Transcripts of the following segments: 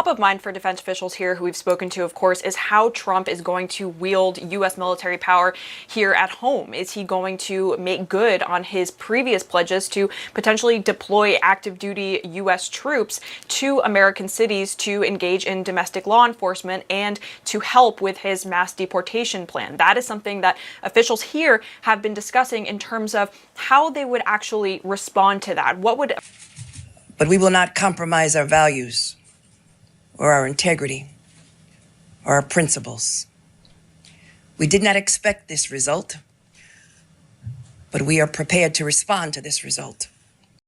Top of mind for defense officials here who we've spoken to, of course, is how Trump is going to wield U.S. military power here at home. Is he going to make good on his previous pledges to potentially deploy active duty U.S. troops to American cities to engage in domestic law enforcement and to help with his mass deportation plan? That is something that officials here have been discussing in terms of how they would actually respond to that. But we will not compromise our values or our integrity, or our principles. We did not expect this result, but we are prepared to respond to this result.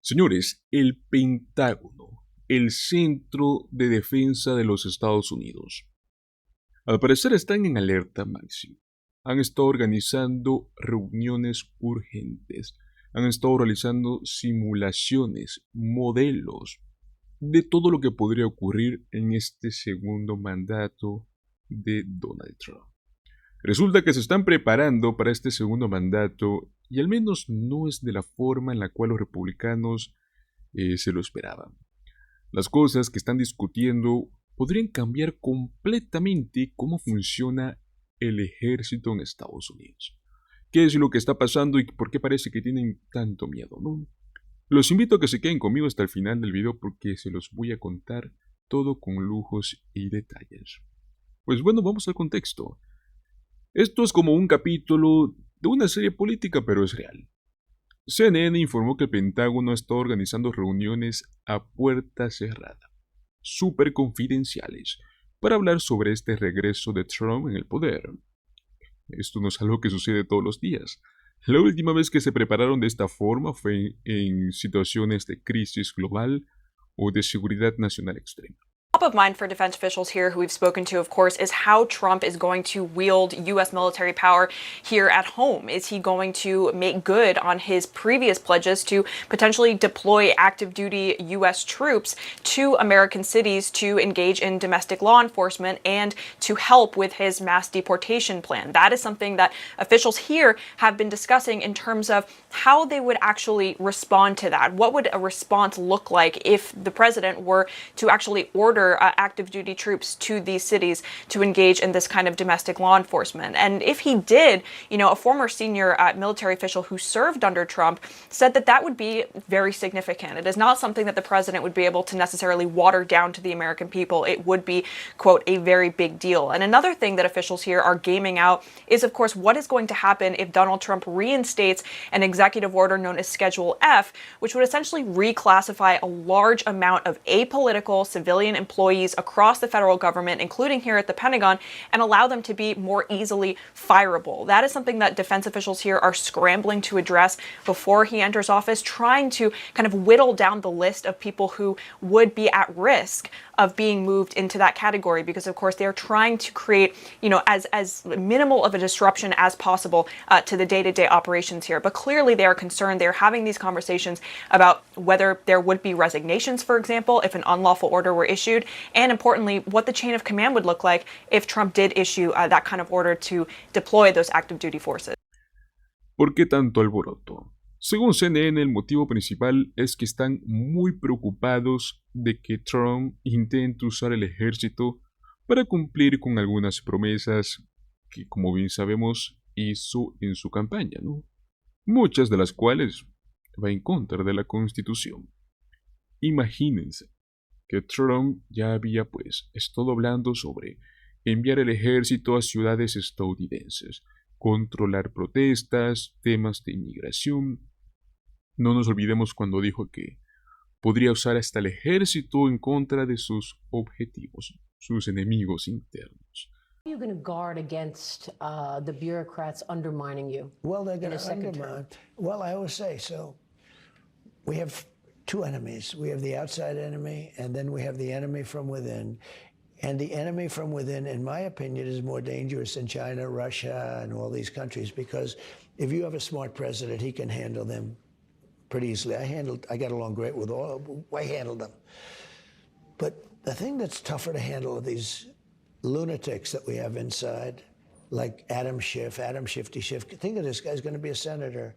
Señores, el Pentágono, el Centro de Defensa de los Estados Unidos. Al parecer están en alerta máxima. Han estado organizando reuniones urgentes. Han estado realizando simulaciones, modelos de todo lo que podría ocurrir en este segundo mandato de Donald Trump. Resulta que se están preparando para este segundo mandato y al menos no es de la forma en la cual los republicanos se lo esperaban. Las cosas que están discutiendo podrían cambiar completamente cómo funciona el ejército en Estados Unidos. ¿Qué es lo que está pasando y por qué parece que tienen tanto miedo, no? Los invito a que se queden conmigo hasta el final del video porque se los voy a contar todo con lujos y detalles. Pues bueno, vamos al contexto. Esto es como un capítulo de una serie política, pero es real. CNN informó que el Pentágono está organizando reuniones a puerta cerrada, súper confidenciales, para hablar sobre este regreso de Trump en el poder. Esto no es algo que sucede todos los días. La última vez que se prepararon de esta forma fue en situaciones de crisis global o de seguridad nacional extrema. Top of mind for defense officials here who we've spoken to, of course, is how Trump is going to wield U.S. military power here at home. Is he going to make good on his previous pledges to potentially deploy active duty U.S. troops to American cities to engage in domestic law enforcement and to help with his mass deportation plan? That is something that officials here have been discussing in terms of how they would actually respond to that. What would a response look like if the president were to actually order active duty troops to these cities to engage in this kind of domestic law enforcement? And if he did, a former senior military official who served under Trump said that that would be very significant. It is not something that the president would be able to necessarily water down to the American people. It would be, quote, a very big deal. And another thing that officials here are gaming out is, of course, what is going to happen if Donald Trump reinstates an executive order known as Schedule F, which would essentially reclassify a large amount of apolitical civilian employees across the federal government, including here at the Pentagon, and allow them to be more easily fireable. That is something that defense officials here are scrambling to address before he enters office, trying to kind of whittle down the list of people who would be at risk of being moved into that category, because of course they're trying to create, as minimal of a disruption as possible to the day-to-day operations here. But clearly they are concerned. They're having these conversations about whether there would be resignations, for example, if an unlawful order were issued, and importantly, what the chain of command would look like if Trump did issue that kind of order to deploy those active duty forces. ¿Por qué tanto alboroto? Según CNN, el motivo principal es que están muy preocupados de que Trump intente usar el ejército para cumplir con algunas promesas que, como bien sabemos, hizo en su campaña, ¿no? Muchas de las cuales va en contra de la Constitución. Imagínense que Trump ya había estado hablando sobre enviar el ejército a ciudades estadounidenses, controlar protestas, temas de inmigración. No nos olvidemos cuando dijo que podría usar hasta el ejército en contra de sus objetivos, sus enemigos internos. How are you going to guard against the bureaucrats undermining you? Well, they're going to undermine. Well, I always say, so we have two enemies. We have the outside enemy, and then we have the enemy from within. And the enemy from within, in my opinion, is more dangerous than China, Russia, and all these countries, because if you have a smart president, he can handle them pretty easily. I got along great with all, I handled them. But the thing that's tougher to handle are these lunatics that we have inside, like Adam Shifty Schiff. Think of this guy's going to be a senator.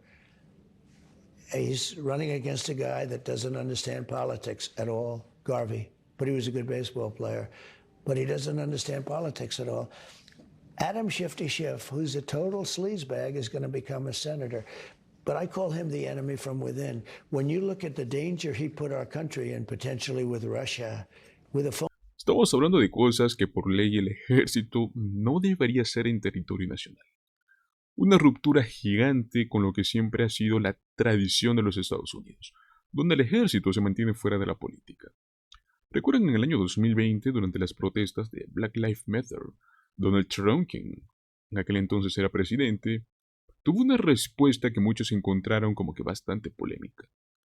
He's running against a guy that doesn't understand politics at all, Garvey. but he was a good baseball player. But he doesn't understand politics at all. Adam Shifty Schiff, who's a total sleazebag, is going to become a senator. But I call him the enemy from within. When you look at the danger he put our country in, potentially with Russia, with a phone. Estamos hablando de cosas que por ley el ejército no debería ser en territorio nacional. Una ruptura gigante con lo que siempre ha sido la tradición de los Estados Unidos, donde el ejército se mantiene fuera de la política. Recuerden en el año 2020, durante las protestas de Black Lives Matter, Donald Trump, quien en aquel entonces era presidente, tuvo una respuesta que muchos encontraron como que bastante polémica.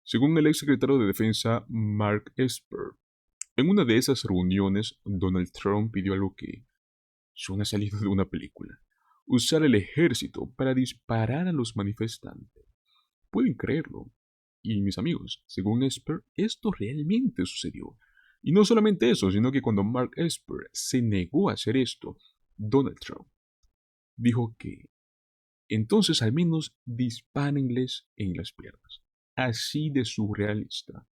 Según el ex secretario de Defensa Mark Esper, en una de esas reuniones, Donald Trump pidió algo que suena salido de una película: usar el ejército para disparar a los manifestantes. Pueden creerlo. Y mis amigos, según Esper, esto realmente sucedió. Y no solamente eso, sino que cuando Mark Esper se negó a hacer esto, Donald Trump dijo que entonces al menos dispárenles en las piernas. Así de surrealista.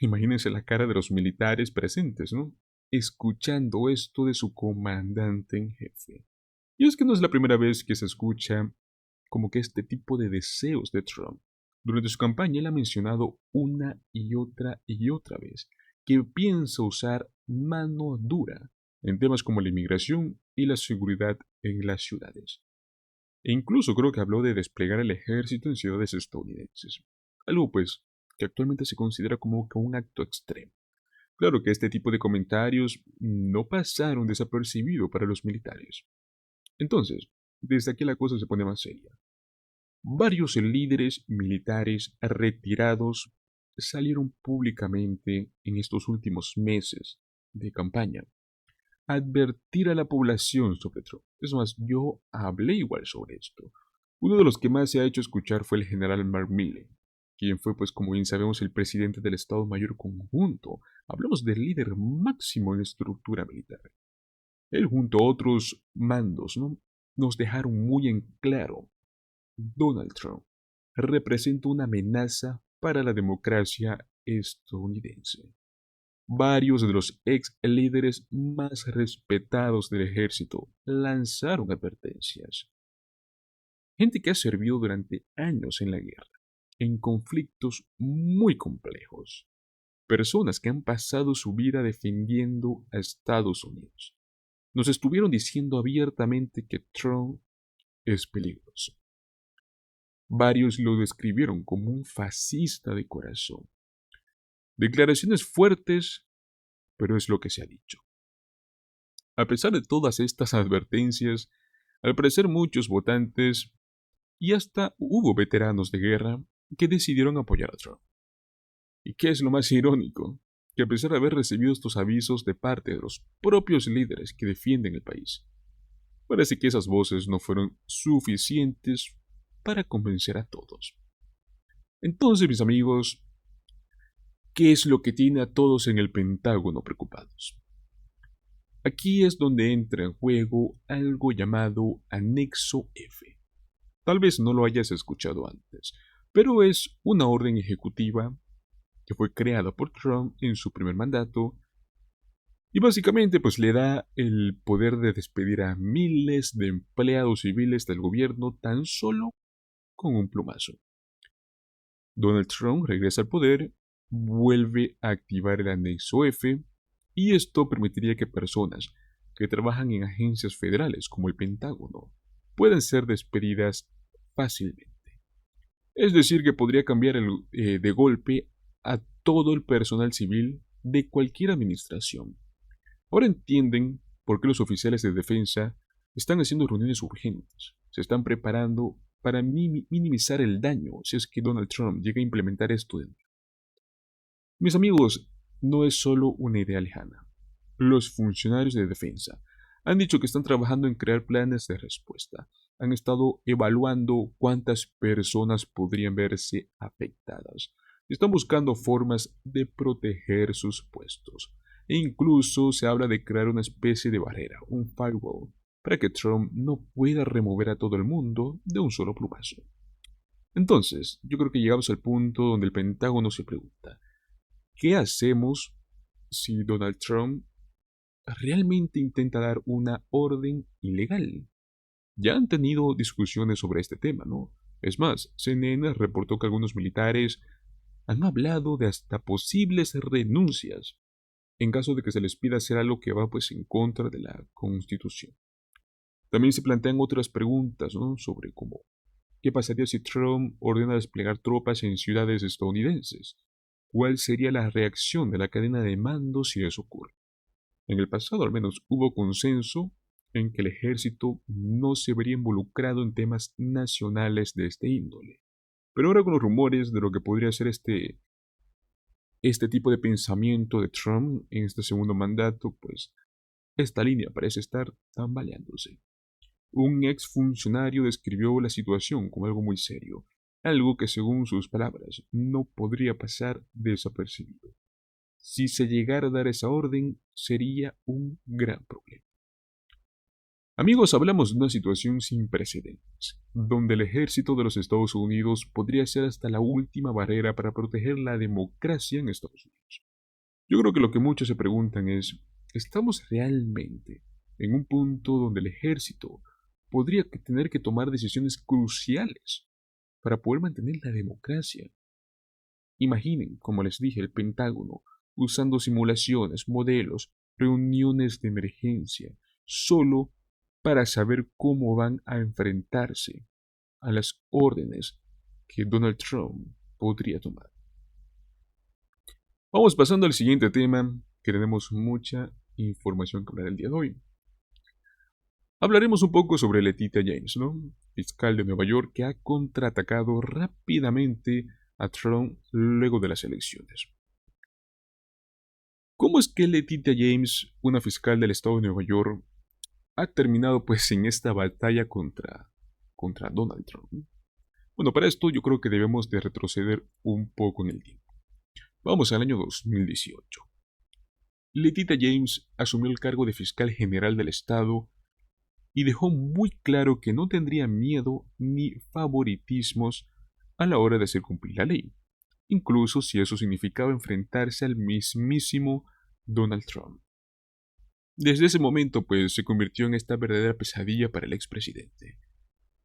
Imagínense la cara de los militares presentes, ¿no? Escuchando esto de su comandante en jefe. Y es que no es la primera vez que se escucha como que este tipo de deseos de Trump. Durante su campaña él ha mencionado una y otra vez que piensa usar mano dura en temas como la inmigración y la seguridad en las ciudades. E incluso creo que habló de desplegar el ejército en ciudades estadounidenses. Algo pues que actualmente se considera como que un acto extremo. Claro que este tipo de comentarios no pasaron desapercibidos para los militares. Entonces, desde aquí la cosa se pone más seria. Varios líderes militares retirados salieron públicamente en estos últimos meses de campaña a advertir a la población sobre Trump. Es más, yo hablé igual sobre esto. Uno de los que más se ha hecho escuchar fue el general Mark Milley, quien fue, pues como bien sabemos, el presidente del Estado Mayor Conjunto. Hablamos del líder máximo en la estructura militar. Él junto a otros mandos, ¿no?, nos dejaron muy en claro: Donald Trump representa una amenaza para la democracia estadounidense. Varios de los ex líderes más respetados del ejército lanzaron advertencias. Gente que ha servido durante años en la guerra, en conflictos muy complejos. Personas que han pasado su vida defendiendo a Estados Unidos. Nos estuvieron diciendo abiertamente que Trump es peligroso. Varios lo describieron como un fascista de corazón. Declaraciones fuertes, pero es lo que se ha dicho. A pesar de todas estas advertencias, al parecer muchos votantes y hasta hubo veteranos de guerra que decidieron apoyar a Trump. ¿Y qué es lo más irónico? Que a pesar de haber recibido estos avisos de parte de los propios líderes que defienden el país, parece que esas voces no fueron suficientes para convencer a todos. Entonces, mis amigos, ¿qué es lo que tiene a todos en el Pentágono preocupados? Aquí es donde entra en juego algo llamado Anexo F. Tal vez no lo hayas escuchado antes, pero es una orden ejecutiva que fue creada por Trump en su primer mandato y básicamente pues le da el poder de despedir a miles de empleados civiles del gobierno tan solo con un plumazo. Donald Trump regresa al poder, vuelve a activar el Anexo F y esto permitiría que personas que trabajan en agencias federales como el Pentágono puedan ser despedidas fácilmente. Es decir, que podría cambiar de golpe a todo el personal civil de cualquier administración. Ahora entienden por qué los oficiales de defensa están haciendo reuniones urgentes, se están preparando para minimizar el daño si es que Donald Trump llega a implementar esto. Mis amigos, no es solo una idea lejana. Los funcionarios de defensa han dicho que están trabajando en crear planes de respuesta. Han estado evaluando cuántas personas podrían verse afectadas. Están buscando formas de proteger sus puestos. E incluso se habla de crear una especie de barrera, un firewall, para que Trump no pueda remover a todo el mundo de un solo plumazo. Entonces, yo creo que llegamos al punto donde el Pentágono se pregunta: ¿qué hacemos si Donald Trump realmente intenta dar una orden ilegal. Ya han tenido discusiones sobre este tema, ¿no? Es más, CNN reportó que algunos militares han hablado de hasta posibles renuncias en caso de que se les pida hacer algo que va pues en contra de la Constitución. También se plantean otras preguntas, ¿no? Sobre cómo, ¿qué pasaría si Trump ordena desplegar tropas en ciudades estadounidenses? ¿Cuál sería la reacción de la cadena de mando si eso ocurre? En el pasado al menos hubo consenso en que el ejército no se vería involucrado en temas nacionales de este índole. Pero ahora con los rumores de lo que podría ser este tipo de pensamiento de Trump en este segundo mandato, pues esta línea parece estar tambaleándose. Un exfuncionario describió la situación como algo muy serio, algo que según sus palabras no podría pasar desapercibido. Si se llegara a dar esa orden, sería un gran problema. Amigos, hablamos de una situación sin precedentes, donde el ejército de los Estados Unidos podría ser hasta la última barrera para proteger la democracia en Estados Unidos. Yo creo que lo que muchos se preguntan es, ¿estamos realmente en un punto donde el ejército podría tener que tomar decisiones cruciales para poder mantener la democracia? Imaginen, como les dije, el Pentágono usando simulaciones, modelos, reuniones de emergencia, solo para saber cómo van a enfrentarse a las órdenes que Donald Trump podría tomar. Vamos pasando al siguiente tema, que tenemos mucha información que hablar el día de hoy. Hablaremos un poco sobre Letitia James, ¿no? Fiscal de Nueva York que ha contraatacado rápidamente a Trump luego de las elecciones. ¿Cómo es que Letitia James, una fiscal del estado de Nueva York, ha terminado pues en esta batalla contra Donald Trump? Bueno, para esto yo creo que debemos de retroceder un poco en el tiempo. Vamos al año 2018. Letitia James asumió el cargo de fiscal general del estado y dejó muy claro que no tendría miedo ni favoritismos a la hora de hacer cumplir la ley, incluso si eso significaba enfrentarse al mismísimo Donald Trump. Desde ese momento, pues, se convirtió en esta verdadera pesadilla para el expresidente.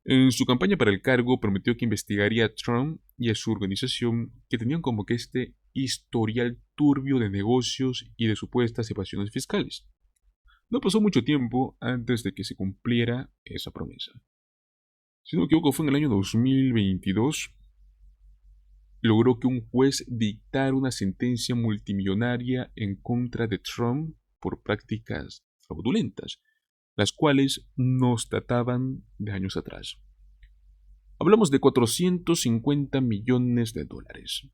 En su campaña para el cargo prometió que investigaría a Trump y a su organización que tenían como que este historial turbio de negocios y de supuestas evasiones fiscales. No pasó mucho tiempo antes de que se cumpliera esa promesa. Si no me equivoco, fue en el año 2022. Logró que un juez dictara una sentencia multimillonaria en contra de Trump por prácticas fraudulentas, las cuales nos databan de años atrás. Hablamos de 450 millones de dólares.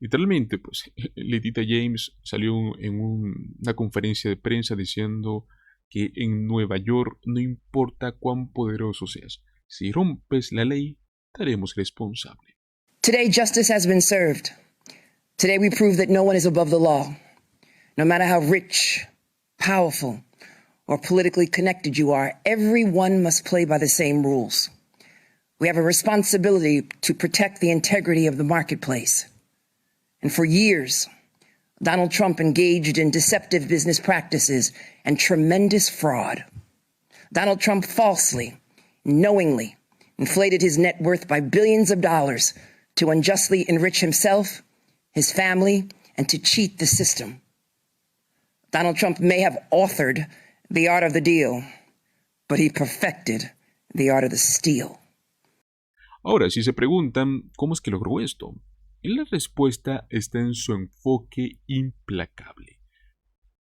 Literalmente, pues, Letitia James salió en una conferencia de prensa diciendo que en Nueva York no importa cuán poderoso seas, si rompes la ley, te haremos responsable. Today, justice has been served. Today, we prove that no one is above the law. No matter how rich, powerful, or politically connected you are, everyone must play by the same rules. We have a responsibility to protect the integrity of the marketplace. And for years, Donald Trump engaged in deceptive business practices and tremendous fraud. Donald Trump falsely, knowingly, inflated his net worth by billions of dollars to unjustly enrich himself, his family, and to cheat the system. Donald Trump may have authored the art of the deal, but he perfected the art of the steal. Ahora, si se preguntan cómo es que logró esto, la respuesta está en su enfoque implacable,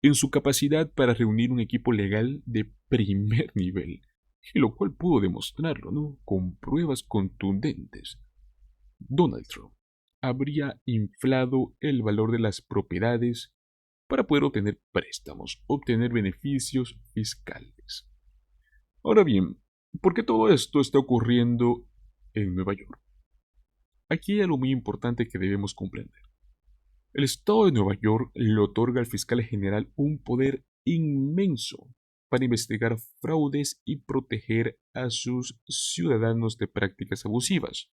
en su capacidad para reunir un equipo legal de primer nivel, y lo cual pudo demostrarlo, ¿no? Con pruebas contundentes. Donald Trump habría inflado el valor de las propiedades para poder obtener préstamos, obtener beneficios fiscales. Ahora bien, ¿por qué todo esto está ocurriendo en Nueva York? Aquí hay algo muy importante que debemos comprender. El estado de Nueva York le otorga al fiscal general un poder inmenso para investigar fraudes y proteger a sus ciudadanos de prácticas abusivas.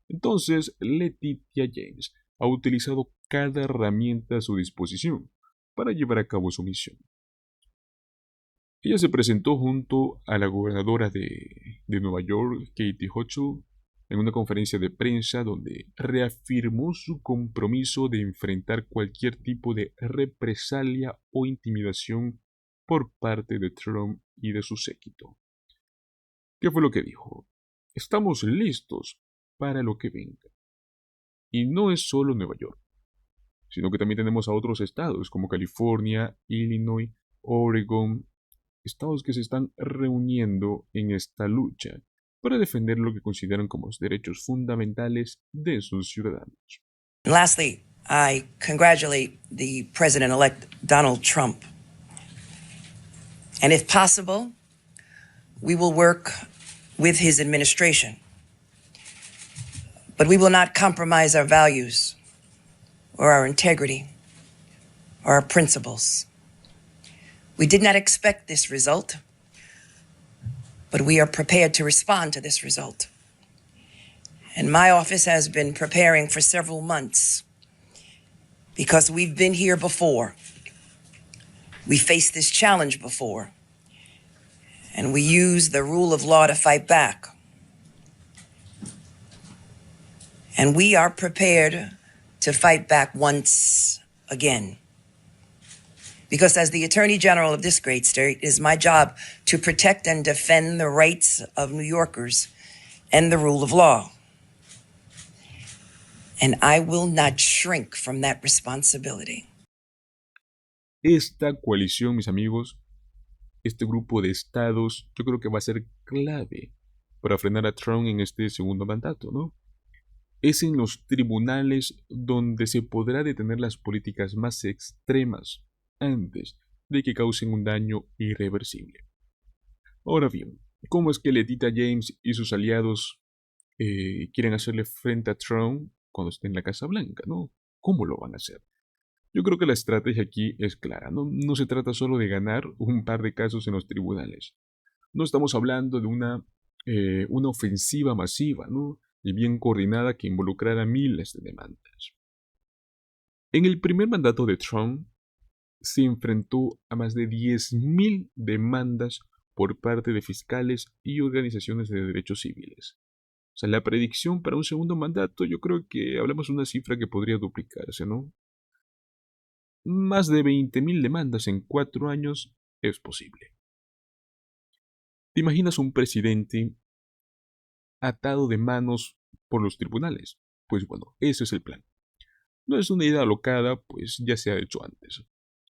Entonces, Letitia James ha utilizado cada herramienta a su disposición para llevar a cabo su misión. Ella se presentó junto a la gobernadora de Nueva York, Katie Hochul, en una conferencia de prensa donde reafirmó su compromiso de enfrentar cualquier tipo de represalia o intimidación por parte de Trump y de su séquito. ¿Qué fue lo que dijo? Estamos listos para lo que venga. Y no es solo Nueva York, sino que también tenemos a otros estados como California, Illinois, Oregon, estados que se están reuniendo en esta lucha para defender lo que consideran como los derechos fundamentales de sus ciudadanos. And lastly, I congratulate the President-elect Donald Trump. And if possible, we will work with his administration. But we will not compromise our values or our integrity or our principles. We did not expect this result, but we are prepared to respond to this result. And my office has been preparing for several months because we've been here before. We faced this challenge before, and we used the rule of law to fight back. And we are prepared to fight back once again. Because as the Attorney General of this great state, it is my job to protect and defend the rights of New Yorkers and the rule of law. And I will not shrink from that responsibility. Esta coalición, mis amigos, este grupo de estados, yo creo que va a ser clave para frenar a Trump en este segundo mandato, ¿no? Es en los tribunales donde se podrá detener las políticas más extremas antes de que causen un daño irreversible. Ahora bien, ¿cómo es que Letitia James y sus aliados quieren hacerle frente a Trump cuando esté en la Casa Blanca, ¿no? ¿Cómo lo van a hacer? Yo creo que la estrategia aquí es clara, ¿no? No se trata solo de ganar un par de casos en los tribunales. No estamos hablando de una ofensiva masiva, ¿no? Y bien coordinada que involucrara miles de demandas. En el primer mandato de Trump se enfrentó a más de 10.000 demandas por parte de fiscales y organizaciones de derechos civiles. O sea, la predicción para un segundo mandato, yo creo que hablamos de una cifra que podría duplicarse, ¿no? Más de 20.000 demandas en 4 años es posible. ¿Te imaginas un presidente atado de manos por los tribunales? Pues bueno, ese es el plan. No es una idea alocada, pues ya se ha hecho antes.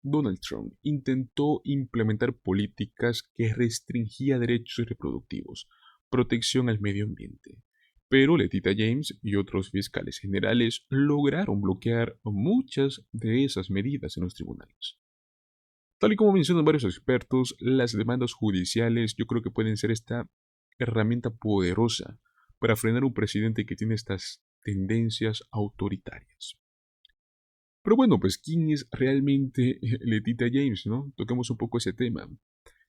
Donald Trump intentó implementar políticas que restringían derechos reproductivos, protección al medio ambiente, pero Letitia James y otros fiscales generales lograron bloquear muchas de esas medidas en los tribunales. Tal y como mencionan varios expertos, las demandas judiciales yo creo que pueden ser esta herramienta poderosa para frenar un presidente que tiene estas tendencias autoritarias. Pero bueno, pues ¿quién es realmente Letitia James, no? Toquemos un poco ese tema.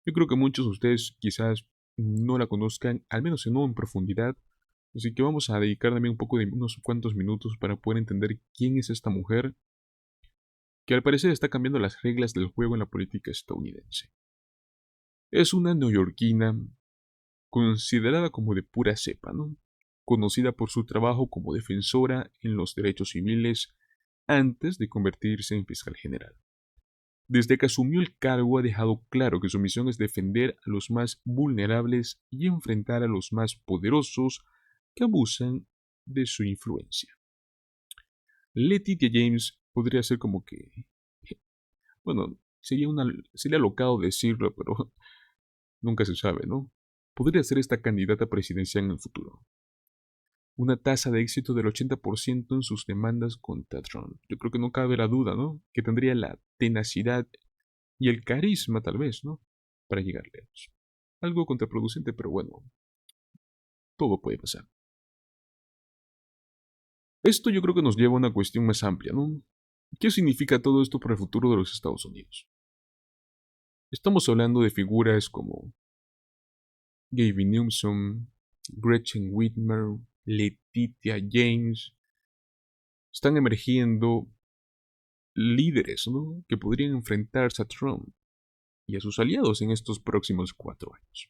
Yo creo que muchos de ustedes quizás no la conozcan, al menos no en profundidad, así que vamos a dedicar también un poco de unos cuantos minutos para poder entender quién es esta mujer que al parecer está cambiando las reglas del juego en la política estadounidense. Es una neoyorquina considerada como de pura cepa, ¿no? Conocida por su trabajo como defensora en los derechos civiles antes de convertirse en fiscal general. Desde que asumió el cargo ha dejado claro que su misión es defender a los más vulnerables y enfrentar a los más poderosos que abusan de su influencia. Letitia James podría ser como que, bueno, sería alocado decirlo, pero nunca se sabe, ¿no? Podría ser esta candidata presidencial en el futuro. Una tasa de éxito del 80% en sus demandas contra Trump. Yo creo que no cabe la duda, ¿no? Que tendría la tenacidad y el carisma, tal vez, ¿no? Para llegar lejos. Algo contraproducente, pero bueno, todo puede pasar. Esto yo creo que nos lleva a una cuestión más amplia, ¿no? ¿Qué significa todo esto para el futuro de los Estados Unidos? Estamos hablando de figuras como Gavin Newsom, Gretchen Whitmer, Letitia James, están emergiendo líderes, ¿no?, que podrían enfrentarse a Trump y a sus aliados en estos próximos 4 años.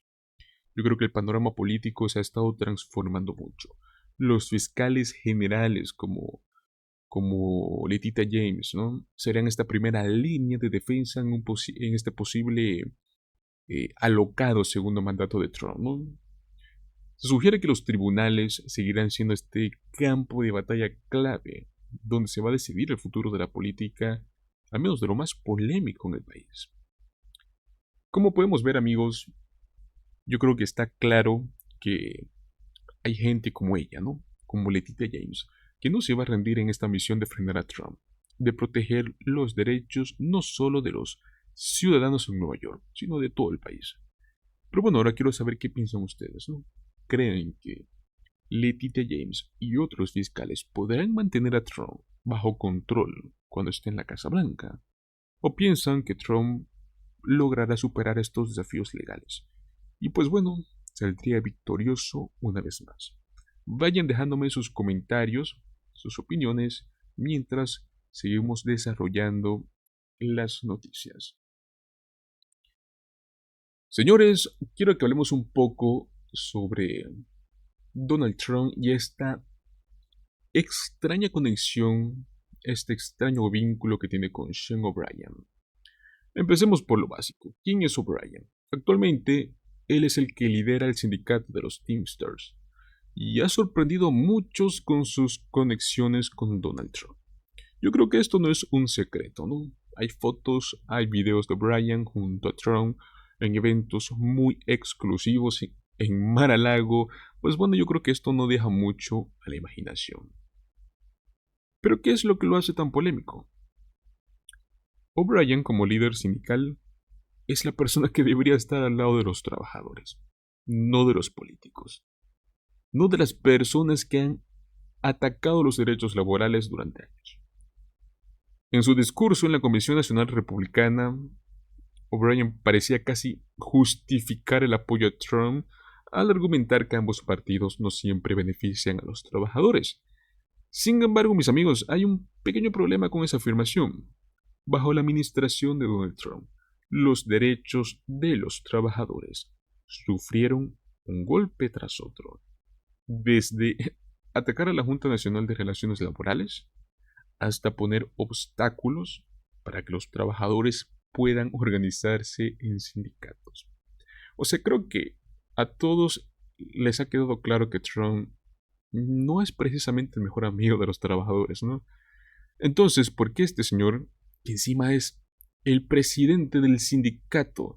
Yo creo que el panorama político se ha estado transformando mucho. Los fiscales generales como Letitia James, ¿no?, serán esta primera línea de defensa en este posible alocado segundo mandato de Trump, ¿no? Se sugiere que los tribunales seguirán siendo este campo de batalla clave donde se va a decidir el futuro de la política, al menos de lo más polémico en el país. Como podemos ver, amigos, yo creo que está claro que hay gente como ella, ¿no?, como Letitia James, que no se va a rendir en esta misión de frenar a Trump, de proteger los derechos no solo de los ciudadanos en Nueva York, sino de todo el país. Pero bueno, ahora quiero saber qué piensan ustedes, ¿no? ¿Creen que Letitia James y otros fiscales podrán mantener a Trump bajo control cuando esté en la Casa Blanca? ¿O piensan que Trump logrará superar estos desafíos legales? Y pues bueno, saldría victorioso una vez más. Vayan dejándome sus comentarios, sus opiniones, mientras seguimos desarrollando las noticias. Señores, quiero que hablemos un poco sobre Donald Trump y esta extraña conexión, este extraño vínculo que tiene con Sean O'Brien. Empecemos por lo básico. ¿Quién es O'Brien? Actualmente, él es el que lidera el sindicato de los Teamsters y ha sorprendido a muchos con sus conexiones con Donald Trump. Yo creo que esto no es un secreto, ¿no? Hay fotos, hay videos de O'Brien junto a Trump en eventos muy exclusivos en Mar-a-Lago. Pues bueno, yo creo que esto no deja mucho a la imaginación. Pero ¿qué es lo que lo hace tan polémico? O'Brien, como líder sindical, es la persona que debería estar al lado de los trabajadores, no de los políticos, no de las personas que han atacado los derechos laborales durante años. En su discurso en la Comisión Nacional Republicana, O'Brien parecía casi justificar el apoyo a Trump al argumentar que ambos partidos no siempre benefician a los trabajadores. Sin embargo, mis amigos, hay un pequeño problema con esa afirmación. Bajo la administración de Donald Trump, los derechos de los trabajadores sufrieron un golpe tras otro. Desde atacar a la Junta Nacional de Relaciones Laborales hasta poner obstáculos para que los trabajadores puedan organizarse en sindicatos. O sea, creo que a todos les ha quedado claro que Trump no es precisamente el mejor amigo de los trabajadores, ¿no? Entonces, ¿por qué este señor, que encima es el presidente del sindicato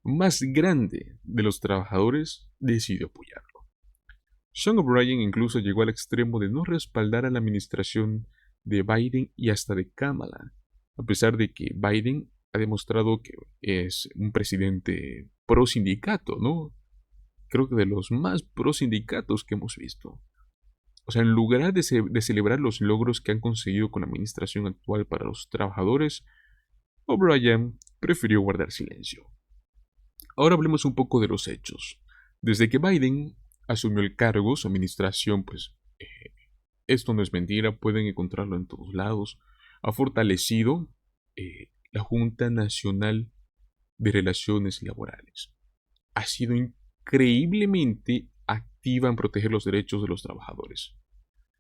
más grande de los trabajadores, decidió apoyarlo? Sean O'Brien incluso llegó al extremo de no respaldar a la administración de Biden y hasta de Kamala, a pesar de que Biden ha demostrado que es un presidente pro sindicato, ¿no? Creo que de los más pro sindicatos que hemos visto. O sea, en lugar de celebrar los logros que han conseguido con la administración actual para los trabajadores, O'Brien prefirió guardar silencio. Ahora hablemos un poco de los hechos. Desde que Biden asumió el cargo, su administración, esto no es mentira, pueden encontrarlo en todos lados, ha fortalecido la Junta Nacional de Relaciones Laborales. Ha sido increíblemente activa en proteger los derechos de los trabajadores.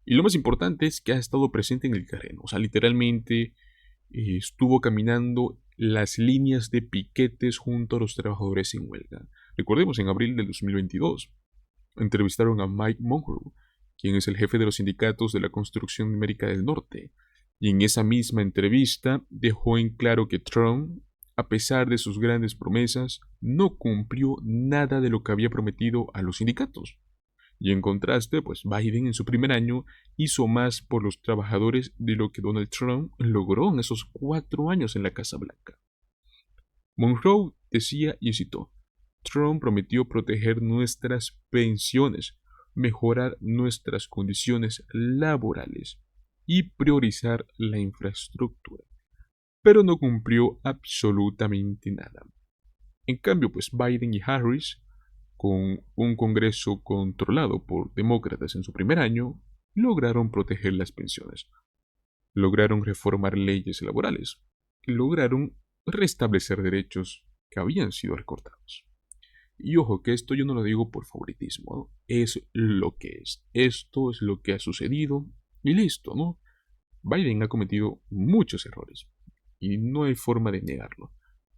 Y lo más importante es que ha estado presente en el terreno. O sea, literalmente estuvo caminando las líneas de piquetes junto a los trabajadores en huelga. Recordemos, en abril del 2022, entrevistaron a Mike Monroe, quien es el jefe de los sindicatos de la construcción de América del Norte, y en esa misma entrevista dejó en claro que Trump, a pesar de sus grandes promesas, no cumplió nada de lo que había prometido a los sindicatos. Y en contraste, Biden en su primer año hizo más por los trabajadores de lo que Donald Trump logró en esos 4 años en la Casa Blanca. Monroe decía, y citó, Trump prometió proteger nuestras pensiones, mejorar nuestras condiciones laborales y priorizar la infraestructura, pero no cumplió absolutamente nada. En cambio, Biden y Harris, con un Congreso controlado por demócratas en su primer año, lograron proteger las pensiones. lograron reformar leyes laborales, lograron restablecer derechos que habían sido recortados. Y ojo, que esto yo no lo digo por favoritismo, ¿no? Es lo que es. Esto es lo que ha sucedido y listo, ¿no? Biden ha cometido muchos errores y no hay forma de negarlo,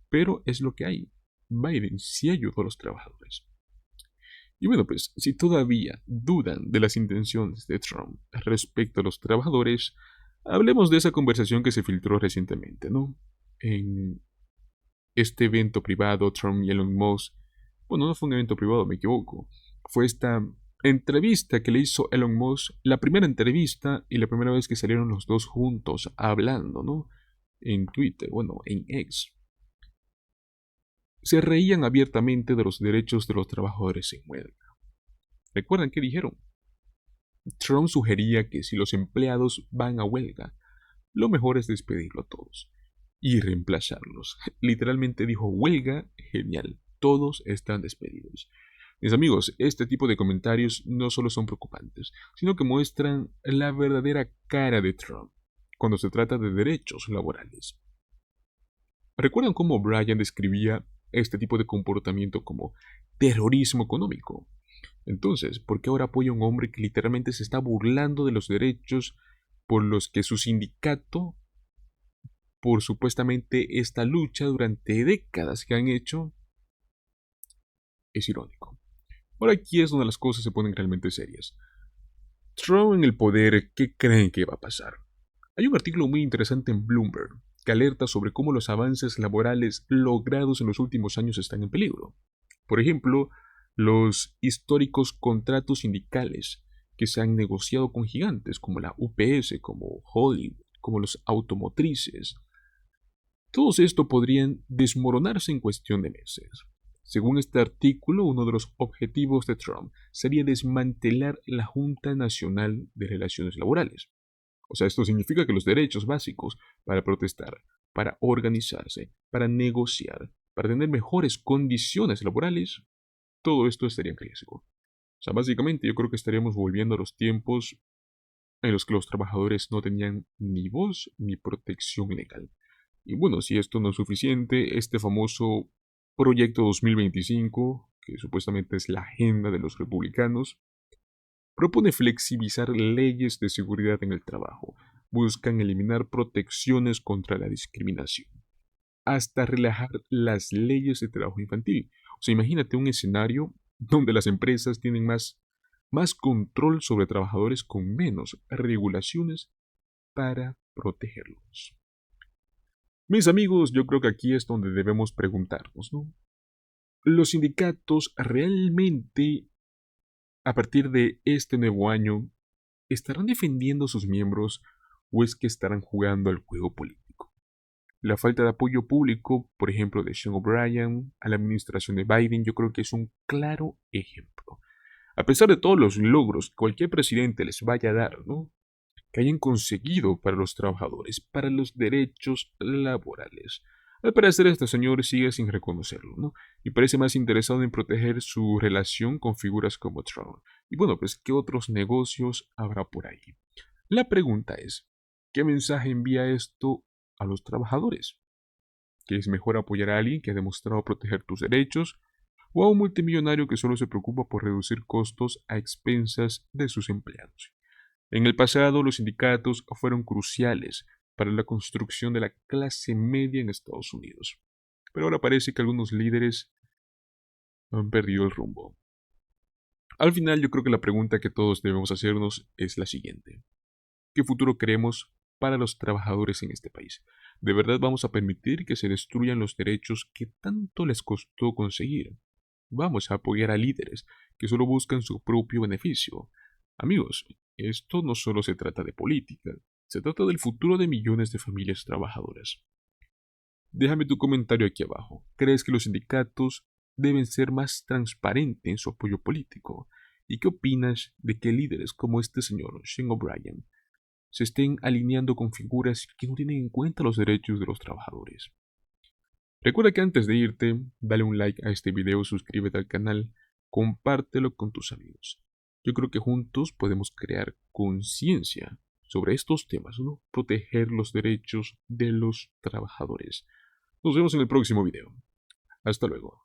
pero es lo que hay. Biden sí ayudó a los trabajadores. Y bueno, pues si todavía dudan de las intenciones de Trump respecto a los trabajadores, hablemos de esa conversación que se filtró recientemente, ¿no? En este evento privado, Trump y Elon Musk. Bueno, no fue un evento privado, me equivoco. Fue esta entrevista que le hizo Elon Musk, la primera entrevista y la primera vez que salieron los dos juntos hablando, ¿no? En Twitter, bueno, en X. Se reían abiertamente de los derechos de los trabajadores en huelga. ¿Recuerdan qué dijeron? Trump sugería que si los empleados van a huelga, lo mejor es despedirlo a todos y reemplazarlos. Literalmente dijo huelga, genial, todos están despedidos. Mis amigos, este tipo de comentarios no solo son preocupantes, sino que muestran la verdadera cara de Trump cuando se trata de derechos laborales. ¿Recuerdan cómo Bryan describía este tipo de comportamiento como terrorismo económico? Entonces, ¿por qué ahora apoya a un hombre que literalmente se está burlando de los derechos por los que su sindicato, por supuestamente esta lucha durante décadas que han hecho? Es irónico. Ahora aquí es donde las cosas se ponen realmente serias. Trump en el poder, ¿qué creen que va a pasar? Hay un artículo muy interesante en Bloomberg que alerta sobre cómo los avances laborales logrados en los últimos años están en peligro. Por ejemplo, los históricos contratos sindicales que se han negociado con gigantes como la UPS, como Hollywood, como los automotrices. Todos esto podrían desmoronarse en cuestión de meses. Según este artículo, uno de los objetivos de Trump sería desmantelar la Junta Nacional de Relaciones Laborales. O sea, esto significa que los derechos básicos para protestar, para organizarse, para negociar, para tener mejores condiciones laborales, todo esto estaría en riesgo. O sea, básicamente yo creo que estaríamos volviendo a los tiempos en los que los trabajadores no tenían ni voz ni protección legal. Y bueno, si esto no es suficiente, este famoso Proyecto 2025, que supuestamente es la agenda de los republicanos, propone flexibilizar leyes de seguridad en el trabajo, buscan eliminar protecciones contra la discriminación, hasta relajar las leyes de trabajo infantil. O sea, imagínate un escenario donde las empresas tienen más control sobre trabajadores con menos regulaciones para protegerlos. Mis amigos, yo creo que aquí es donde debemos preguntarnos, ¿no? ¿Los sindicatos realmente, a partir de este nuevo año, estarán defendiendo a sus miembros o es que estarán jugando al juego político? La falta de apoyo público, por ejemplo, de Sean O'Brien a la administración de Biden, yo creo que es un claro ejemplo. A pesar de todos los logros que cualquier presidente les vaya a dar, ¿no? Que hayan conseguido para los trabajadores, para los derechos laborales. Al parecer este señor sigue sin reconocerlo, ¿no? Y parece más interesado en proteger su relación con figuras como Trump. Y bueno, pues, ¿qué otros negocios habrá por ahí? La pregunta es, ¿qué mensaje envía esto a los trabajadores? ¿Que es mejor apoyar a alguien que ha demostrado proteger tus derechos o a un multimillonario que solo se preocupa por reducir costos a expensas de sus empleados? En el pasado, los sindicatos fueron cruciales para la construcción de la clase media en Estados Unidos, pero ahora parece que algunos líderes han perdido el rumbo. Al final, yo creo que la pregunta que todos debemos hacernos es la siguiente. ¿Qué futuro queremos para los trabajadores en este país? ¿De verdad vamos a permitir que se destruyan los derechos que tanto les costó conseguir? ¿Vamos a apoyar a líderes que solo buscan su propio beneficio? Amigos, esto no solo se trata de política, se trata del futuro de millones de familias trabajadoras. Déjame tu comentario aquí abajo. ¿Crees que los sindicatos deben ser más transparentes en su apoyo político? ¿Y qué opinas de que líderes como este señor, Sean O'Brien, se estén alineando con figuras que no tienen en cuenta los derechos de los trabajadores? Recuerda que antes de irte, dale un like a este video, suscríbete al canal, compártelo con tus amigos. Yo creo que juntos podemos crear conciencia sobre estos temas, ¿no? Proteger los derechos de los trabajadores. Nos vemos en el próximo video. Hasta luego.